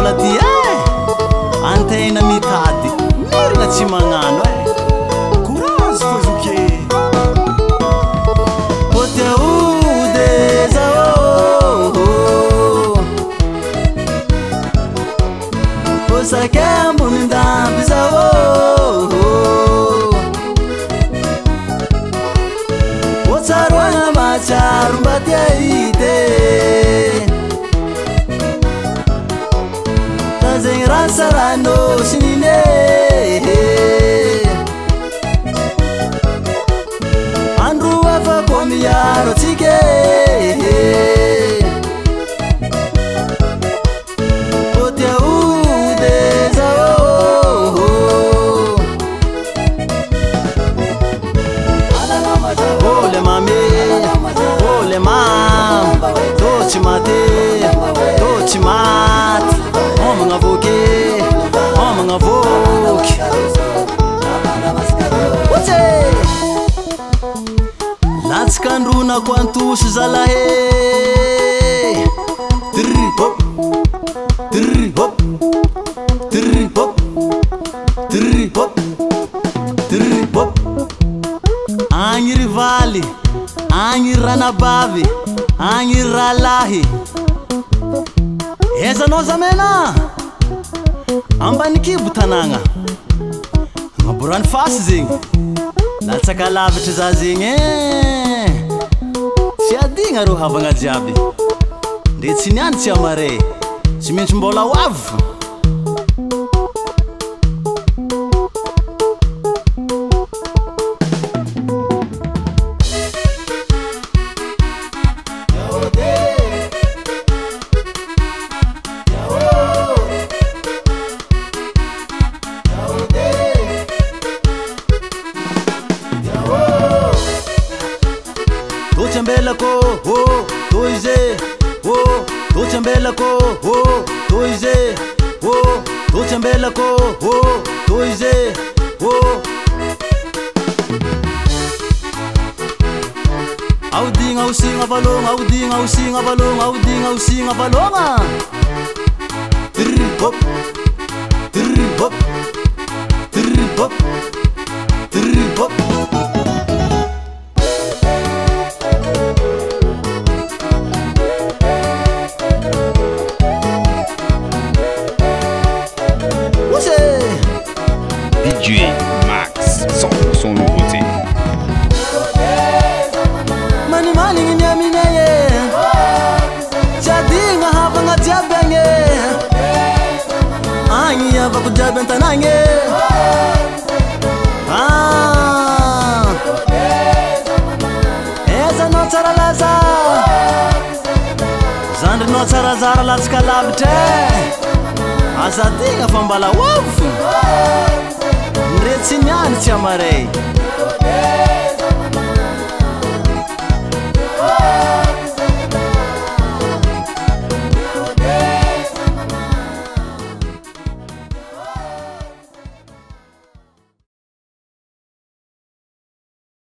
fotoana ty antegna mitady mirina tsy magnano courage fazoke poteude zao osakambony ndamby zao otsaroana matsaro mba tiaite tazegny rasarano sinine andro afako miaro tsike poteude zao ole mame ole mam tochi mate tochi mat omagna voke omagna voky oche latsakandronako antosy zalahe tri hop tri hop tri hop tri hop tri hop agny rivaly agny ranabavy agny ralahy ezanao zamena ambany kibo tanagna maborany fasy zegny latsaka lavitra za zegny tsy adigna ro havagna jiaby ndre tsy niany tsy amare tsy maintsy mbola ho avo Tochambelako, oh, toize, oh, tochambelako, oh, toize, oh, tochambelako, oh, toize, oh. Audinga usinga balonga, audinga usinga balonga, audinga usinga balonga. Tri hop, tri hop, tri hop, tri hop. DJ Max, 100% nouveauté. Mani mani nyaminaye, jadi ngahapa ngajabange, angi apa kujaban tanange, eza no tsara laza, zandry no tsara zara latsaka lavitra, asa digna fa mbala wavo. Ndre tsy niany tsy amaray